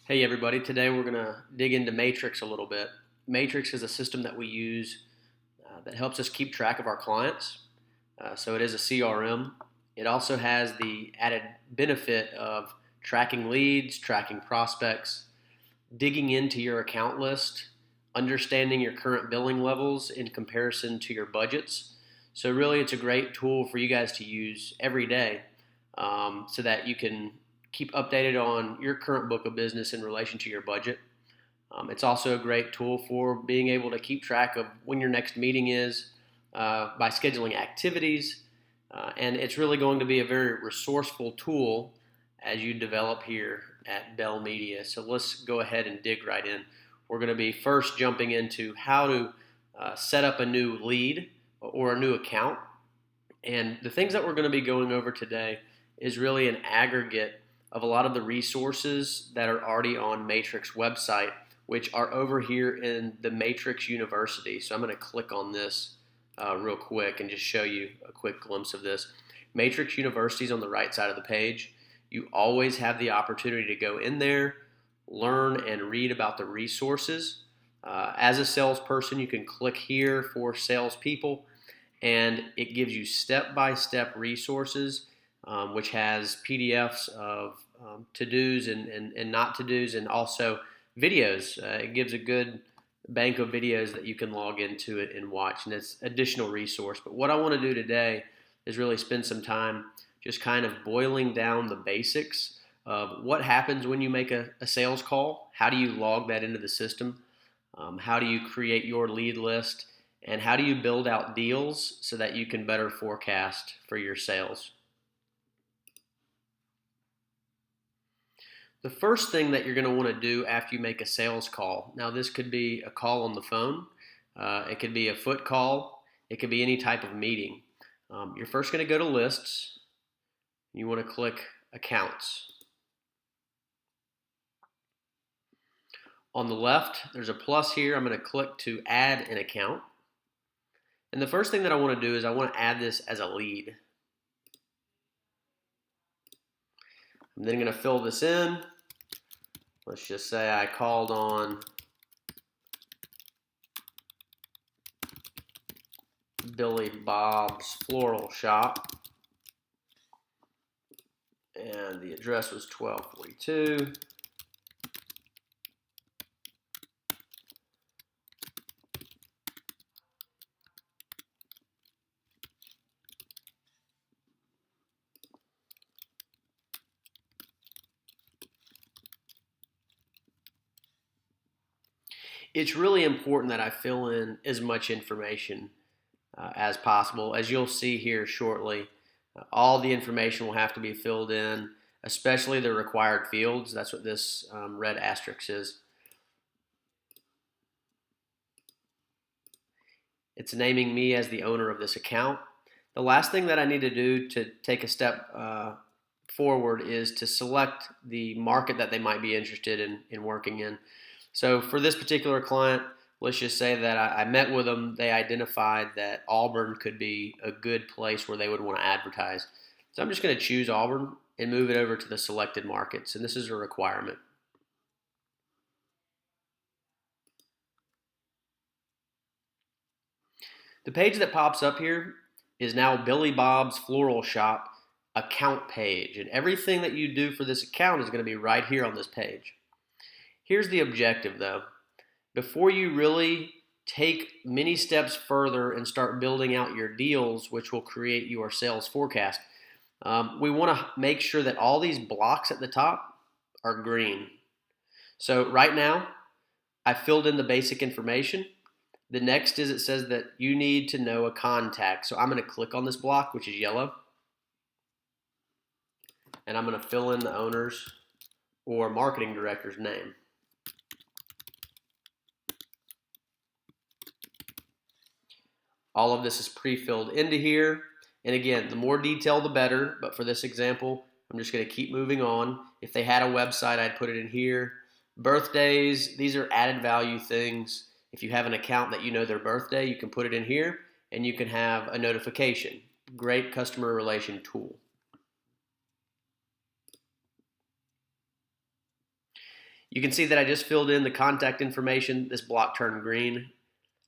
Hey everybody, today we're going to dig into Matrix a little bit. Matrix is a system that we use that helps us keep track of our clients. So it is a CRM. It also has the added benefit of tracking leads, tracking prospects, digging into your account list, understanding your current billing levels in comparison to your budgets. So really it's a great tool for you guys to use every day so that you can keep updated on your current book of business in relation to your budget. It's also a great tool for being able to keep track of when your next meeting is by scheduling activities. And it's really going to be a very resourceful tool as you develop here at Bell Media. So let's go ahead and dig right in. We're going to be first jumping into how to set up a new lead or a new account. And the things that we're going to be going over today is really an aggregate of a lot of the resources that are already on Matrix website, which are over here in the Matrix University. So I'm going to click on this real quick and just show you a quick glimpse of this. Matrix University is on the right side of the page. You always have the opportunity to go in there, learn and read about the resources. As a salesperson, you can click here for salespeople, and it gives you step-by-step resources, which has PDFs of to-dos and not to-dos, and also videos. It gives a good bank of videos that you can log into it and watch, and it's additional resource. But what I want to do today is really spend some time just kind of boiling down the basics of what happens when you make a sales call. How do you log that into the system? How do you create your lead list? And how do you build out deals so that you can better forecast for your sales? The first thing that you're going to want to do after you make a sales call, now this could be a call on the phone, it could be a foot call, it could be any type of meeting. You're first going to go to lists. You want to click accounts. On the left, there's a plus here. I'm going to click to add an account. And the first thing that I want to do is I want to add this as a lead. I'm then going to fill this in. Let's just say I called on Billy Bob's Floral Shop, and the address was 1242. It's really important that I fill in as much information as possible. As you'll see here shortly, all the information will have to be filled in, especially the required fields. That's what this red asterisk is. It's naming me as the owner of this account. The last thing that I need to do to take a step forward is to select the market that they might be interested in working in. So for this particular client, let's just say that I met with them. They identified that Auburn could be a good place where they would want to advertise. So I'm just going to choose Auburn and move it over to the selected markets, and this is a requirement. The page that pops up here is now Billy Bob's Floral Shop account page, and everything that you do for this account is going to be right here on this page. Here's the objective though. Before you really take many steps further and start building out your deals, which will create your sales forecast, we want to make sure that all these blocks at the top are green. So right now, I filled in the basic information. The next is it says that you need to know a contact. So I'm going to click on this block, which is yellow, and I'm going to fill in the owner's or marketing director's name. All of this is pre-filled into here. And again, the more detail, the better. But for this example, I'm just going to keep moving on. If they had a website, I'd put it in here. Birthdays, these are added value things. If you have an account that you know their birthday, you can put it in here and you can have a notification. Great customer relation tool. You can see that I just filled in the contact information. This block turned green.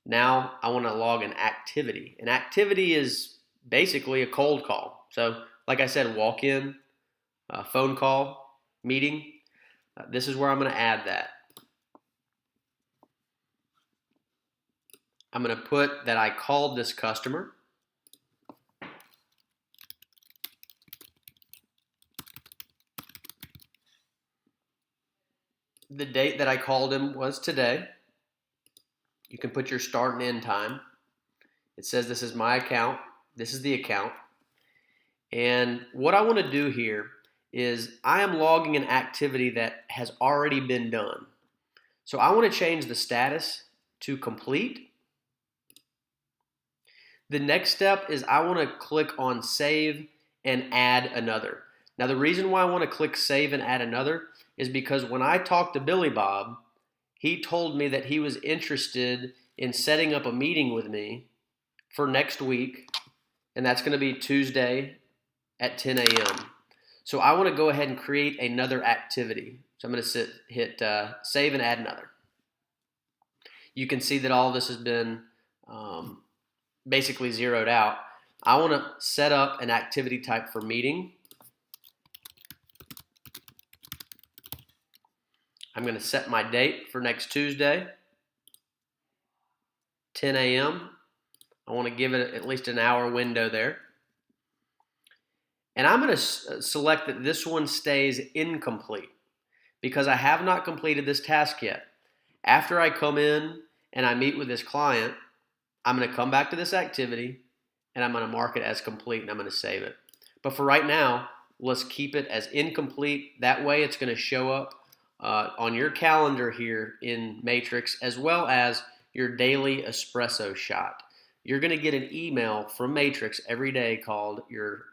Now I want to log an activity. An activity is basically a cold call. So like I said, walk in, phone call, meeting. This is where I'm going to add that. I'm going to put that I called this customer. The date that I called him was today. You can put your start and end time. It says this is my account. This is the account. And what I want to do here is I am logging an activity that has already been done. So I want to change the status to complete. The next step is I want to click on save and add another. Now the reason why I want to click save and add another is because when I talked to Billy Bob, he told me that he was interested in setting up a meeting with me for next week, and that's going to be Tuesday at 10 a.m. So I want to go ahead and create another activity. So I'm going to hit save and add another. You can see that all of this has been basically zeroed out. I want to set up an activity type for meeting. I'm going to set my date for next Tuesday, 10 a.m. I want to give it at least an hour window there. And I'm going to select that this one stays incomplete because I have not completed this task yet. After I come in and I meet with this client, I'm going to come back to this activity and I'm going to mark it as complete and I'm going to save it. But for right now, let's keep it as incomplete. That way it's going to show up on your calendar here in Matrix, as well as your daily espresso shot. You're going to get an email from Matrix every day called your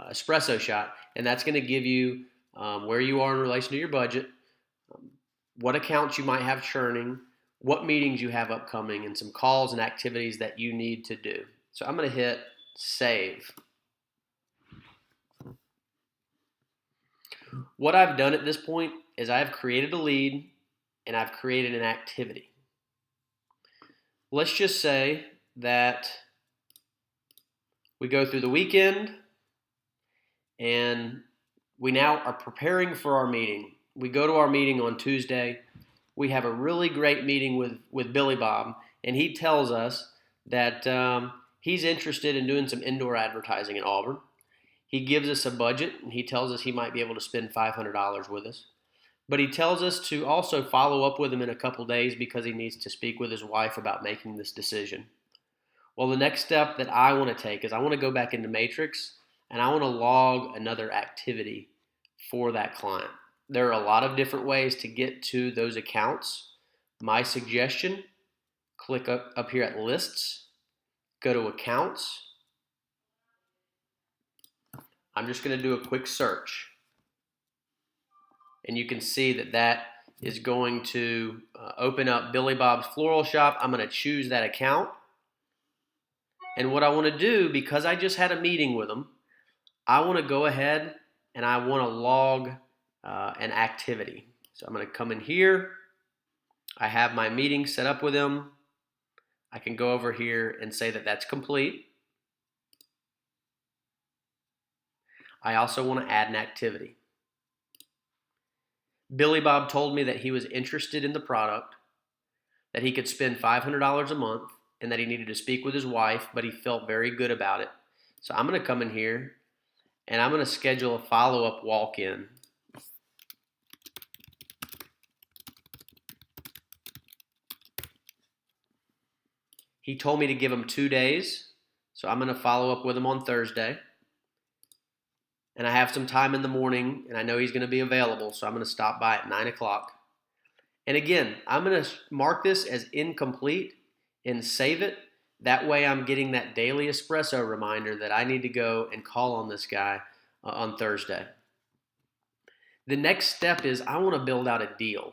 espresso shot, and that's going to give you where you are in relation to your budget, what accounts you might have churning, what meetings you have upcoming, and some calls and activities that you need to do. So I'm going to hit save. What I've done at this point is I've created a lead and I've created an activity. Let's just say that we go through the weekend and we now are preparing for our meeting. We go to our meeting on Tuesday. We have a really great meeting with Billy Bob, and he tells us that he's interested in doing some indoor advertising in Auburn. He gives us a budget, and he tells us he might be able to spend $500 with us. But he tells us to also follow up with him in a couple days because he needs to speak with his wife about making this decision. Well, the next step that I want to take is I want to go back into Matrix, and I want to log another activity for that client. There are a lot of different ways to get to those accounts. My suggestion, click up here at Lists, go to Accounts. I'm just going to do a quick search. And you can see that that is going to open up Billy Bob's Floral Shop. I'm going to choose that account. And what I want to do, because I just had a meeting with him, I want to go ahead and I want to log an activity. So I'm going to come in here. I have my meeting set up with him. I can go over here and say that that's complete. I also want to add an activity. Billy Bob told me that he was interested in the product, that he could spend $500 a month, and that he needed to speak with his wife, but he felt very good about it. So I'm going to come in here, and I'm going to schedule a follow-up walk-in. He told me to give him 2 days, so I'm going to follow up with him on Thursday. And I have some time in the morning, and I know he's going to be available, so I'm going to stop by at 9 o'clock. And again, I'm going to mark this as incomplete and save it. That way I'm getting that daily espresso reminder that I need to go and call on this guy on Thursday. The next step is I want to build out a deal.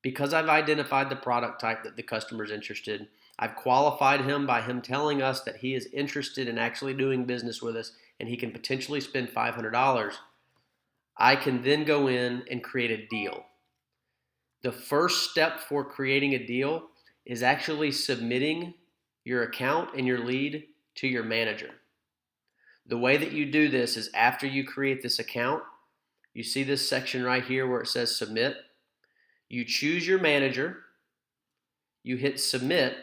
Because I've identified the product type that the customer is interested, I've qualified him by him telling us that he is interested in actually doing business with us and he can potentially spend $500. I can then go in and create a deal. The first step for creating a deal is actually submitting your account and your lead to your manager. The way that you do this is after you create this account, you see this section right here where it says submit. You choose your manager, you hit submit,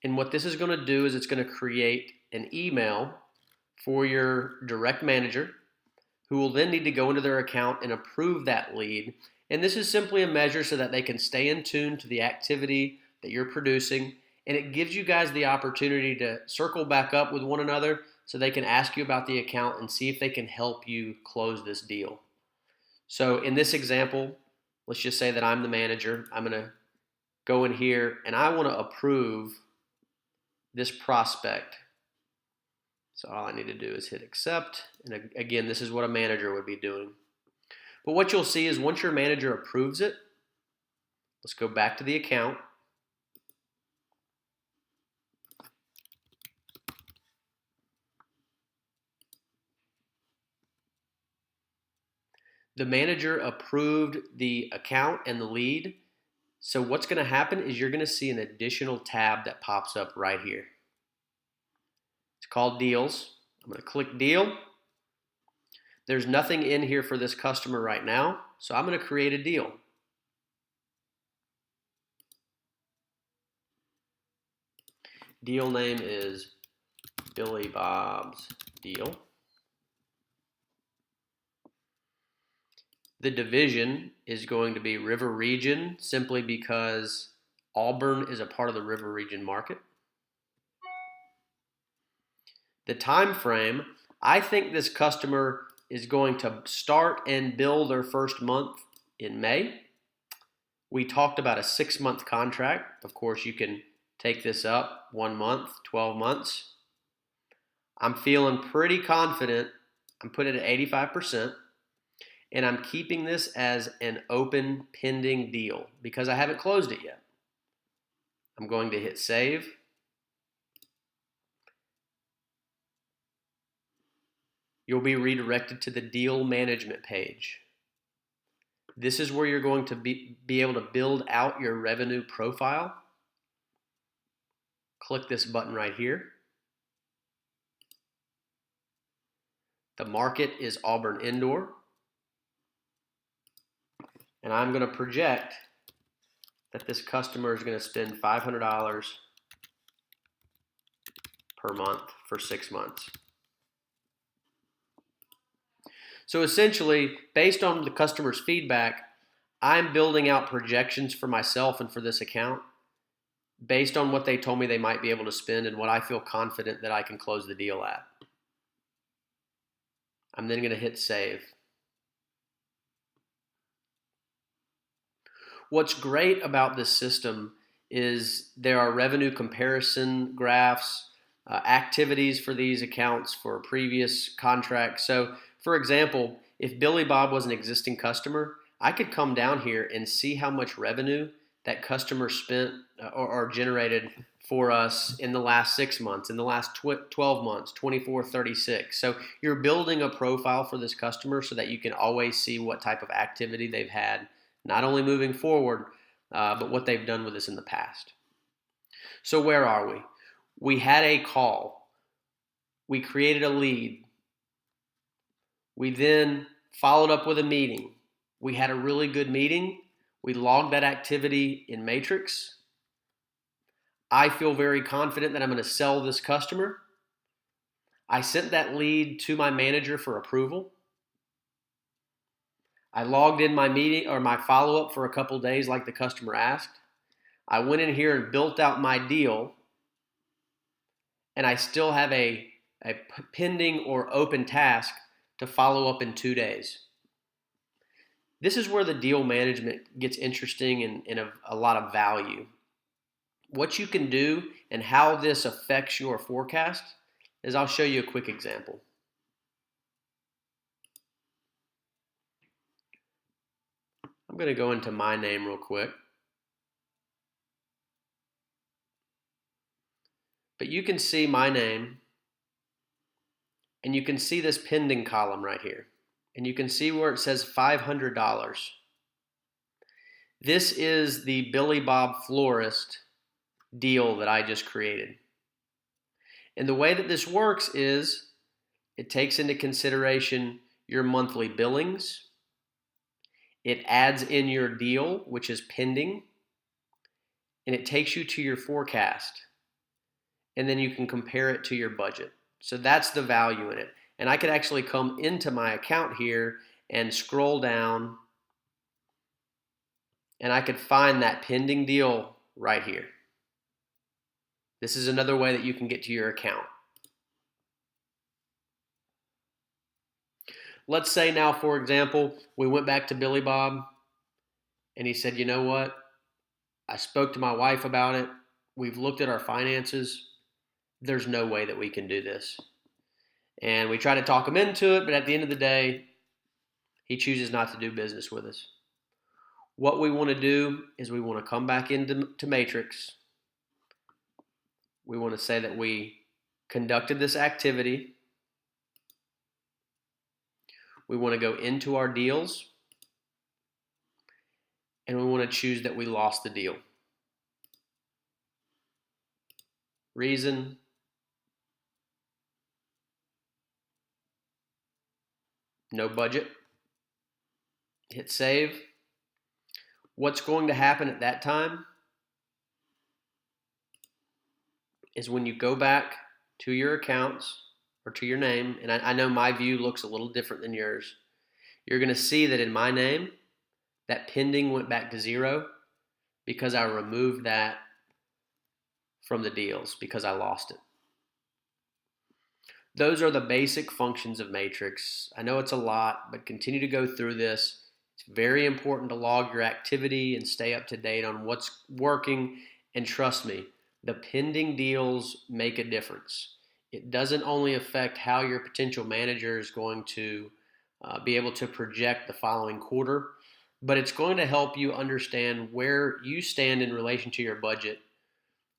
and what this is going to do is it's going to create an email for your direct manager who will then need to go into their account and approve that lead. And this is simply a measure so that they can stay in tune to the activity that you're producing. And it gives you guys the opportunity to circle back up with one another so they can ask you about the account and see if they can help you close this deal. So in this example, let's just say that I'm the manager. I'm going to go in here and I want to approve this prospect. So all I need to do is hit accept. And again, this is what a manager would be doing. But what you'll see is once your manager approves it, let's go back to the account. The manager approved the account and the lead. So what's going to happen is you're going to see an additional tab that pops up right here. It's called Deals. I'm going to click Deal. There's nothing in here for this customer right now, so I'm going to create a deal. Deal name is Billy Bob's Deal. The division is going to be River Region simply because Auburn is a part of the River Region market. The time frame, I think this customer is going to start and bill their first month in May. We talked about a 6-month contract. Of course, you can take this up 1 month, 12 months. I'm feeling pretty confident. I'm putting it at 85%. And I'm keeping this as an open pending deal because I haven't closed it yet. I'm going to hit save. You'll be redirected to the deal management page. This is where you're going to be able to build out your revenue profile. Click this button right here. The market is Auburn Indoor. And I'm going to project that this customer is going to spend $500 per month for 6 months. So essentially, based on the customer's feedback, I'm building out projections for myself and for this account based on what they told me they might be able to spend and what I feel confident that I can close the deal at. I'm then going to hit save. What's great about this system is there are revenue comparison graphs, activities for these accounts for previous contracts. So for example, if Billy Bob was an existing customer, I could come down here and see how much revenue that customer spent or generated for us in the last 6 months, in the last 12 months, 24, 36. So you're building a profile for this customer so that you can always see what type of activity they've had, not only moving forward, but what they've done with us in the past. So where are we? We had a call. We created a lead. We then followed up with a meeting. We had a really good meeting. We logged that activity in Matrix. I feel very confident that I'm going to sell this customer. I sent that lead to my manager for approval. I logged in my meeting or my follow-up for a couple days like the customer asked. I went in here and built out my deal, and I still have a pending or open task to follow up in 2 days. This is where the deal management gets interesting and a lot of value. What you can do and how this affects your forecast is I'll show you a quick example. I'm going to go into my name real quick. But you can see my name, and you can see this pending column right here. And you can see where it says $500. This is the Billy Bob Florist deal that I just created. And the way that this works is it takes into consideration your monthly billings. It adds in your deal, which is pending, and it takes you to your forecast. And then you can compare it to your budget. So that's the value in it. And I could actually come into my account here and scroll down, and I could find that pending deal right here. This is another way that you can get to your account. Let's say now, for example, we went back to Billy Bob and he said, you know what? I spoke to my wife about it. We've looked at our finances. There's no way that we can do this. And we try to talk him into it, but at the end of the day, he chooses not to do business with us. What we want to do is we want to come back into Matrix. We want to say that we conducted this activity. We want to go into our deals, and we want to choose that we lost the deal. Reason, no budget. Hit save. What's going to happen at that time is when you go back to your accounts or to your name, and I know my view looks a little different than yours, you're going to see that in my name, that pending went back to 0 because I removed that from the deals because I lost it. Those are the basic functions of Matrix. I know it's a lot, but continue to go through this. It's very important to log your activity and stay up to date on what's working. And trust me, the pending deals make a difference. It doesn't only affect how your potential manager is going to be able to project the following quarter, but it's going to help you understand where you stand in relation to your budget,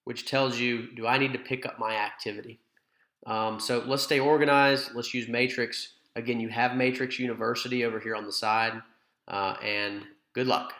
which tells you, do I need to pick up my activity? So let's stay organized. Let's use Matrix. Again, you have Matrix University over here on the side, and good luck.